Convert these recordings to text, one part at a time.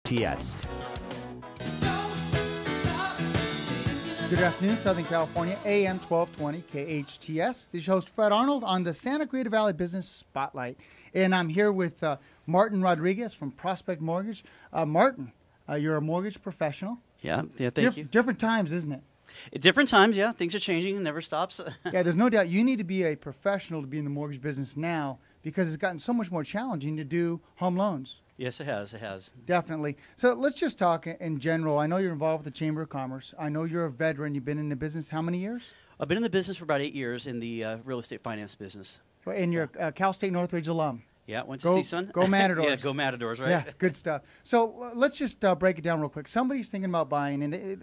KHTS. Good afternoon, Southern California, AM 1220 KHTS. This is your host, Fred Arnold, on the Santa Cruz Valley Business Spotlight. And I'm here with Martin Rodriquez from Prospect Mortgage. Martin, you're a mortgage professional. Yeah, thank you. Different times, isn't it? At different times, yeah. Things are changing. It never stops. Yeah, there's no doubt you need to be a professional to be in the mortgage business now because it's gotten so much more challenging to do home loans. Yes, it has. It has. Definitely. So let's just talk in general. I know you're involved with the Chamber of Commerce. I know you're a veteran. You've been in the business how many years? I've been in the business for about 8 years in the real estate finance business. And you're a Cal State Northridge alum. Yeah, went to CSUN. Go Matadors. Yeah, go Matadors, right? Yeah, good stuff. So let's just break it down real quick. Somebody's thinking about buying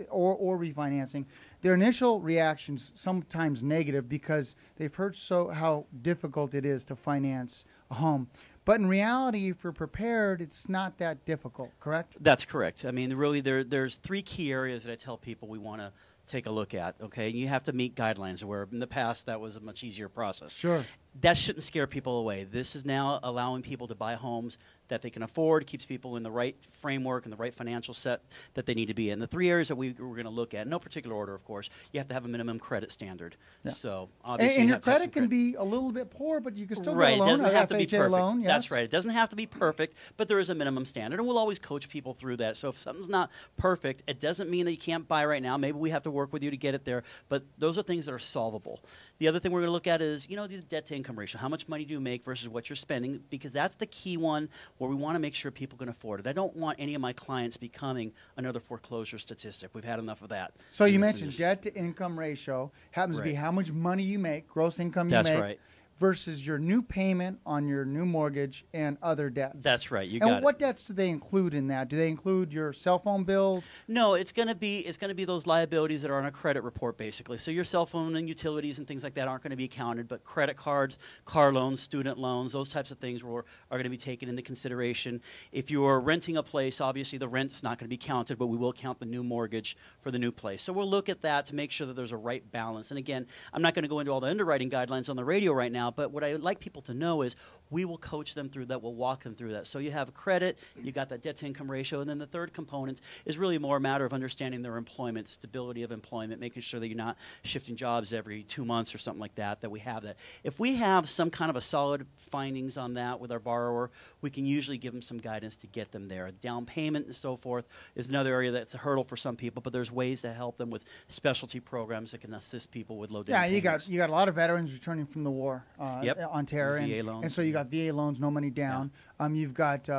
or refinancing. Their initial reaction's sometimes negative because they've heard how difficult it is to finance a home. But in reality, if you're prepared, it's not that difficult, correct? That's correct. I mean, really, there's 3 key areas that I tell people we want to take a look at, okay? You have to meet guidelines, where in the past that was a much easier process. Sure. That shouldn't scare people away. This is now allowing people to buy homes that they can afford, keeps people in the right framework and the right financial set that they need to be in. The 3 areas that we're going to look at, in no particular order, of course, you have to have a minimum credit standard. Yeah. So obviously, and your credit can be a little bit poor, but you can still right. get a loan. It doesn't have to be FHA perfect. Loan, yes. That's right. It doesn't have to be perfect, but there is a minimum standard, and we'll always coach people through that. So if something's not perfect, it doesn't mean that you can't buy right now. Maybe we have to work with you to get it there, but those are things that are solvable. The other thing we're going to look at is, the debt-to-income ratio. How much money do you make versus what you're spending? Because that's the key one where we want to make sure people can afford it. I don't want any of my clients becoming another foreclosure statistic. We've had enough of that. So you mentioned debt-to-income ratio happens to be how much money you make, gross income you make. That's right. Versus your new payment on your new mortgage and other debts. That's right. You got it. And what debts do they include in that? Do they include your cell phone bill? No, it's going to be those liabilities that are on a credit report, basically. So your cell phone and utilities and things like that aren't going to be counted, but credit cards, car loans, student loans, those types of things are going to be taken into consideration. If you're renting a place, obviously the rent's not going to be counted, but we will count the new mortgage for the new place. So we'll look at that to make sure that there's a right balance. And again, I'm not going to go into all the underwriting guidelines on the radio right now, but what I would like people to know is we will coach them through that. We'll walk them through that. So you have credit, you got that debt-to-income ratio, and then the third component is really more a matter of understanding their employment, stability of employment, making sure that you're not shifting jobs every 2 months or something like that, that we have that. If we have some kind of a solid findings on that with our borrower, we can usually give them some guidance to get them there. Down payment and so forth is another area that's a hurdle for some people, but there's ways to help them with specialty programs that can assist people with low down payments. You got a lot of veterans returning from the war. On terror, VA loans. And so you got VA loans, no money down. Yeah. You've got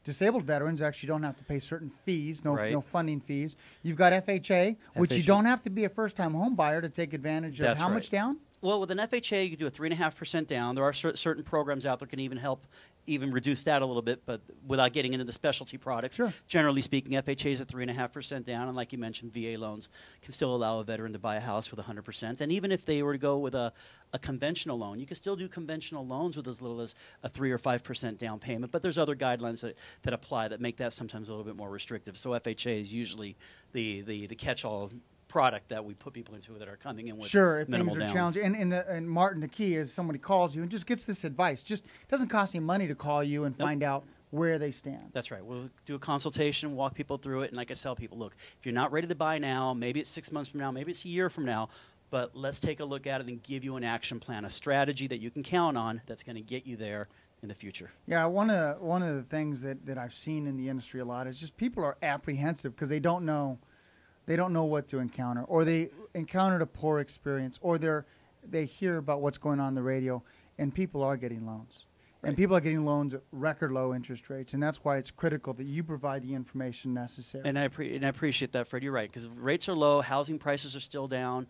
disabled veterans actually don't have to pay certain fees, no funding fees. You've got FHA, which you don't have to be a first-time home buyer to take advantage of. How much down? Well, with an FHA, you can do a 3.5% down. There are certain programs out there can even help reduce that a little bit, but without getting into the specialty products. Sure. Generally speaking, FHA is at 3.5% down, and like you mentioned, VA loans can still allow a veteran to buy a house with 100%. And even if they were to go with a conventional loan, you can still do conventional loans with as little as a 3 or 5% down payment. But there's other guidelines that apply that make that sometimes a little bit more restrictive. So FHA is usually the catch-all product that we put people into that are coming in with if minimal things are down. challenging. And Martin, the key is somebody calls you and just gets this advice. Just doesn't cost any money to call you and find out where they stand. That's right. We'll do a consultation, walk people through it, and like I tell people, look, if you're not ready to buy now, maybe it's 6 months from now, maybe it's a year from now, but let's take a look at it and give you an action plan, a strategy that you can count on that's going to get you there in the future. Yeah, one of the things that I've seen in the industry a lot is just people are apprehensive because they don't know what to encounter, or they encountered a poor experience, or they hear about what's going on the radio, and people are getting loans. Right. And people are getting loans at record low interest rates, and that's why it's critical that you provide the information necessary. And I appreciate that, Fred. You're right, because rates are low, housing prices are still down.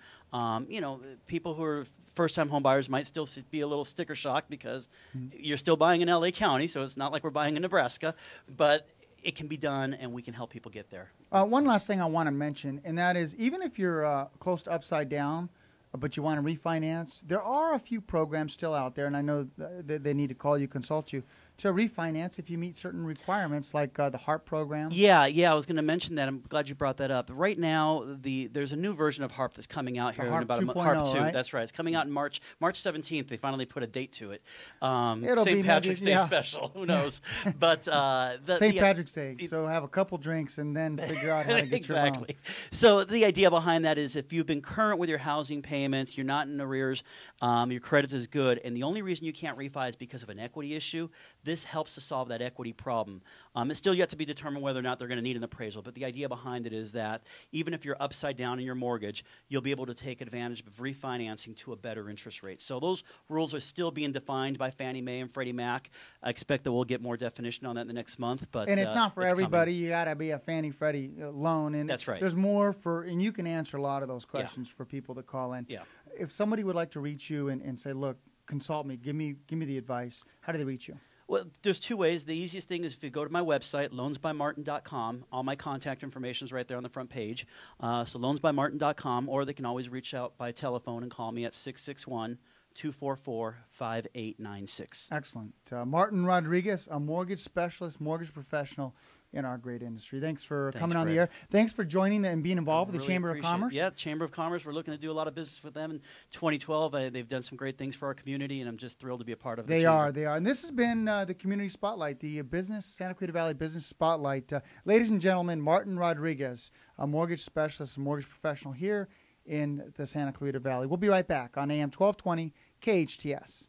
People who are first-time home buyers might still be a little sticker shock because you're still buying in L.A. County, so it's not like we're buying in Nebraska, but it can be done, and we can help people get there. One last thing I want to mention, and that is even if you're close to upside down, but you want to refinance, there are a few programs still out there, and I know that they need to call you, consult you, to refinance if you meet certain requirements, like the HARP program. Yeah, I was going to mention that. I'm glad you brought that up. Right now, there's a new version of HARP that's coming out here in about a month. HARP 2, right? That's right. It's coming out in March 17th. They finally put a date to it. It'll St. be Patrick's maybe, Day yeah. special. Who knows? But St. Patrick's Day. So have a couple drinks and then figure out how to get exactly. your loan. So the idea behind that is if you've been current with your housing payments, you're not in arrears, your credit is good, and the only reason you can't refi is because of an equity issue, this helps to solve that equity problem. It's still yet to be determined whether or not they're going to need an appraisal, but the idea behind it is that even if you're upside down in your mortgage, you'll be able to take advantage of refinancing to a better interest rate. So those rules are still being defined by Fannie Mae and Freddie Mac. I expect that we'll get more definition on that in the next month. But and it's not for everybody. Coming. You got to be a Fannie Freddie loan, and that's right. There's more for, and you can answer a lot of those questions for people that call in. Yeah. If somebody would like to reach you and say, look, consult me, give me the advice, how do they reach you? Well, there's two ways. The easiest thing is if you go to my website, loansbymartin.com. All my contact information is right there on the front page. So loansbymartin.com, or they can always reach out by telephone and call me at 661-244-5896. Excellent. Martin Rodriquez, a mortgage specialist, mortgage professional in our great industry. Thanks for coming on the air. Thanks for joining and being involved with the Chamber of Commerce. Yeah, Chamber of Commerce. We're looking to do a lot of business with them in 2012. They've done some great things for our community, and I'm just thrilled to be a part of it. They are. And this has been the Community Spotlight, the Santa Clarita Valley Business Spotlight. Ladies and gentlemen, Martin Rodriquez, a mortgage specialist and mortgage professional here in the Santa Clarita Valley. We'll be right back on AM 1220 KHTS.